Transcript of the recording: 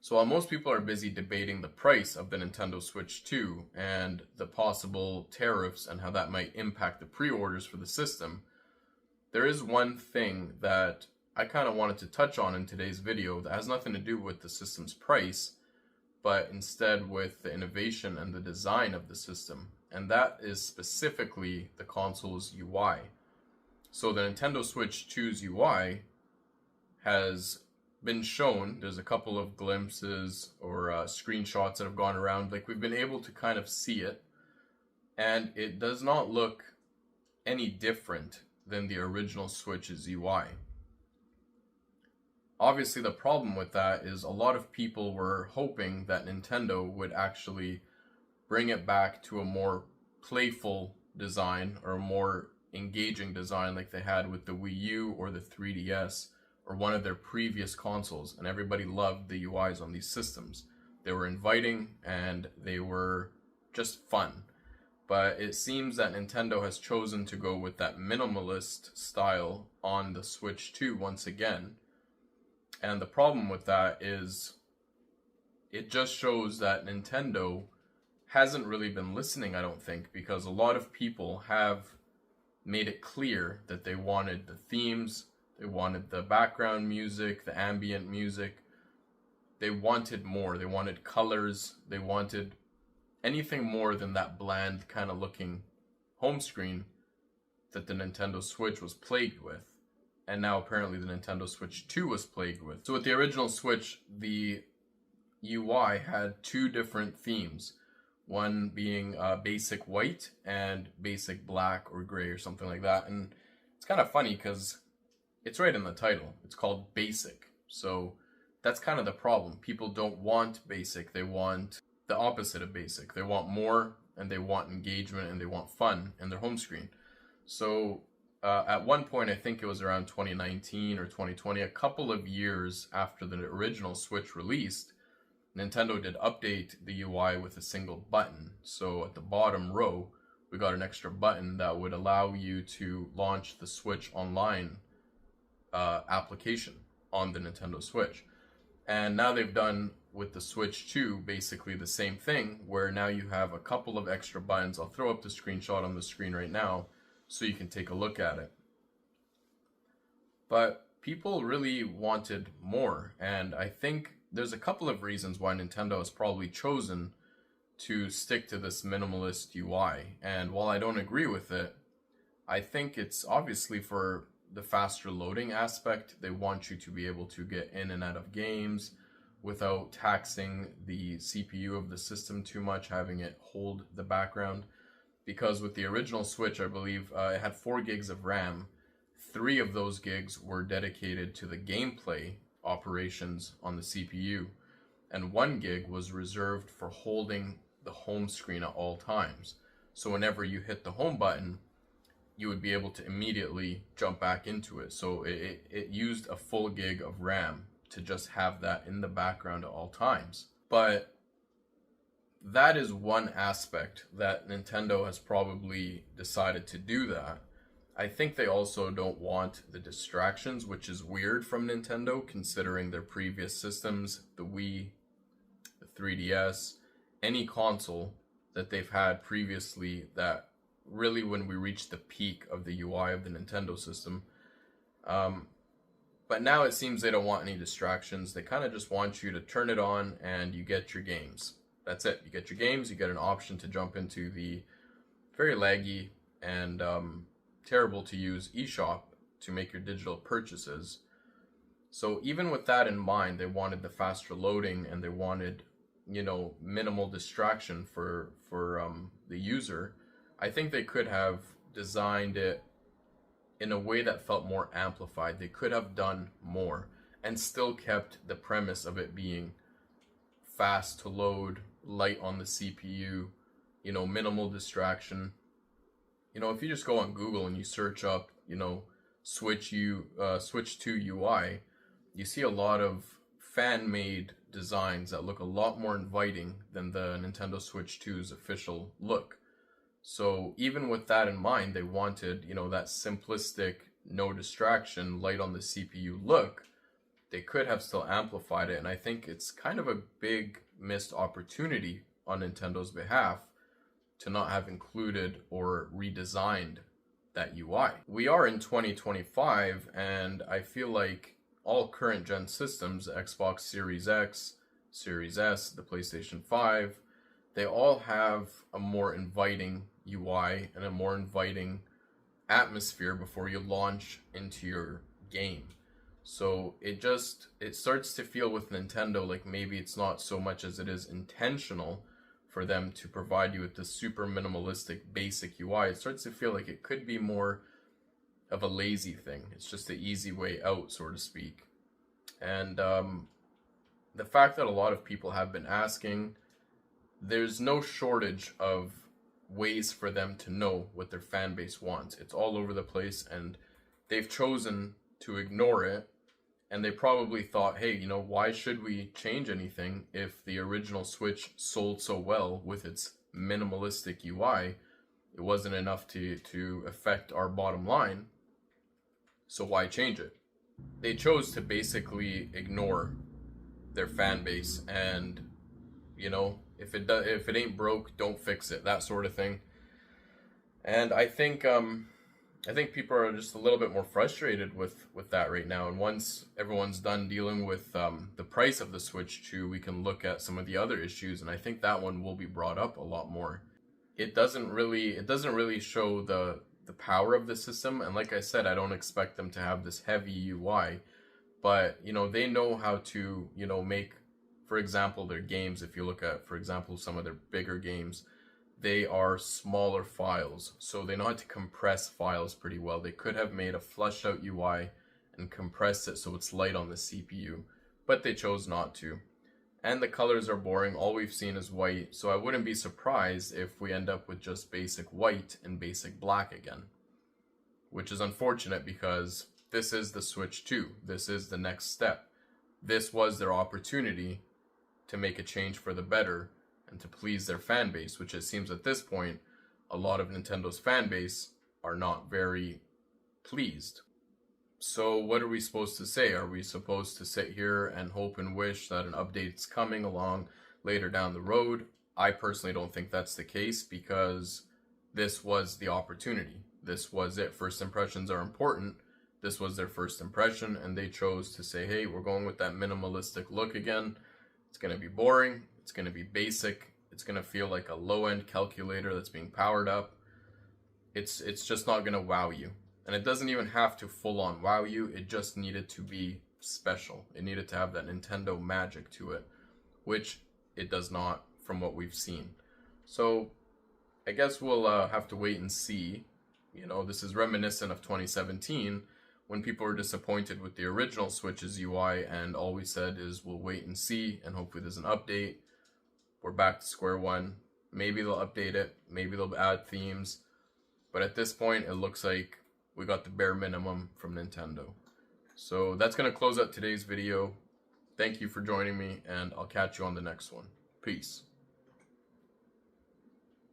So while most people are busy debating the price of the Nintendo Switch 2 and the possible tariffs and how that might impact the pre-orders for the system, there is one thing that I kind of wanted to touch on in today's video that has nothing to do with the system's price, but instead with the innovation and the design of the system, and that is specifically the console's UI. So the Nintendo Switch 2's UI has been shown. There's a couple of glimpses or screenshots that have gone around. Like, we've been able to kind of see it, and it does not look any different than the original Switch's UI. Obviously, the problem with that is a lot of people were hoping that Nintendo would actually bring it back to a more playful design or a more engaging design like they had with the Wii U or the 3DS or one of their previous consoles, and everybody loved the UIs on these systems. They were inviting and they were just fun. But it seems that Nintendo has chosen to go with that minimalist style on the Switch 2 once again. And the problem with that is it just shows that Nintendo hasn't really been listening, I don't think, because a lot of people have made it clear that they wanted the themes, they wanted the background music, the ambient music. They wanted more. They wanted colors. They wanted anything more than that bland kind of looking home screen that the Nintendo Switch was plagued with. And now apparently the Nintendo Switch 2 was plagued with. So with the original Switch, the UI had two different themes. One being basic white and basic black or gray or something like that. And it's kind of funny because it's right in the title. It's called basic. So that's kind of the problem. People don't want basic. They want the opposite of basic. They want more, and they want engagement, and they want fun in their home screen. So at one point, I think it was around 2019 or 2020, a couple of years after the original Switch released, Nintendo did update the UI with a single button. So at the bottom row, we got an extra button that would allow you to launch the Switch Online application on the Nintendo Switch. And now they've done with the Switch 2 basically the same thing, where now you have a couple of extra buttons. I'll throw up the screenshot on the screen right now so you can take a look at it. But people really wanted more, and I think there's a couple of reasons why Nintendo has probably chosen to stick to this minimalist UI. And while I don't agree with it, I think it's obviously for the faster loading aspect. They want you to be able to get in and out of games without taxing the CPU of the system too much, having it hold the background. Because with the original Switch, I believe it had 4 gigs of RAM. 3 of those gigs were dedicated to the gameplay operations on the CPU, and 1 gig was reserved for holding the home screen at all times. So whenever you hit the home button, you would be able to immediately jump back into it. So it used a full gig of RAM to just have that in the background at all times. But that is one aspect that Nintendo has probably decided to do that. I think they also don't want the distractions, which is weird from Nintendo considering their previous systems, the Wii, the 3DS, any console that they've had previously that really when we reach the peak of the UI of the Nintendo system. But now it seems they don't want any distractions. They kind of just want you to turn it on and you get your games. That's it. You get your games, you get an option to jump into the very laggy and terrible to use eShop to make your digital purchases. So even with that in mind, they wanted the faster loading and they wanted, minimal distraction for the user. I think they could have designed it in a way that felt more amplified. They could have done more and still kept the premise of it being fast to load, light on the CPU, minimal distraction. If you just go on Google and you search up, Switch 2 UI, you see a lot of fan-made designs that look a lot more inviting than the Nintendo Switch 2's official look. So even with that in mind, they wanted, that simplistic, no distraction, light on the CPU look, they could have still amplified it, and I think it's kind of a big missed opportunity on Nintendo's behalf to not have included or redesigned that UI. We are in 2025, and I feel like all current gen systems, Xbox Series X, Series S, the PlayStation 5, they all have a more inviting UI and a more inviting atmosphere before you launch into your game. So it starts to feel with Nintendo like maybe it's not so much as it is intentional for them to provide you with this super minimalistic basic UI. It starts to feel like it could be more of a lazy thing. It's just the easy way out, so to speak. And the fact that a lot of people have been asking, there's no shortage of ways for them to know what their fan base wants. It's all over the place, and they've chosen to ignore it. And they probably thought, hey, why should we change anything if the original Switch sold so well with its minimalistic UI? It wasn't enough to affect our bottom line, so why change it? They chose to basically ignore their fan base, and if it ain't broke, don't fix it, that sort of thing. And I think people are just a little bit more frustrated with that right now. And once everyone's done dealing with the price of the Switch 2, we can look at some of the other issues, and I think that one will be brought up a lot more. It doesn't really show the power of the system, and like I said, I don't expect them to have this heavy UI, but they know how to make, for example, their games. If you look at, for example, some of their bigger games, they are smaller files, so they know how to compress files pretty well. They could have made a flushed out UI and compressed it so it's light on the CPU, but they chose not to. And the colors are boring. All we've seen is white, so I wouldn't be surprised if we end up with just basic white and basic black again, which is unfortunate because this is the Switch 2. This is the next step. This was their opportunity to make a change for the better and to please their fan base, which it seems at this point, a lot of Nintendo's fan base are not very pleased. So what are we supposed to say? Are we supposed to sit here and hope and wish that an update's coming along later down the road? I personally don't think that's the case, because this was the opportunity. This was it. First impressions are important. This was their first impression, and they chose to say, hey, we're going with that minimalistic look again. It's going to be boring. It's going to be basic. It's going to feel like a low-end calculator that's being powered up. It's just not going to wow you. And it doesn't even have to full-on wow you. It just needed to be special. It needed to have that Nintendo magic to it, which it does not from what we've seen. So I guess we'll have to wait and see. This is reminiscent of 2017, when people were disappointed with the original Switch's UI, and all we said is we'll wait and see, and hopefully there's an update. We're back to square one. Maybe they'll update it. Maybe they'll add themes. But at this point, it looks like we got the bare minimum from Nintendo. So that's going to close out today's video. Thank you for joining me, and I'll catch you on the next one. Peace.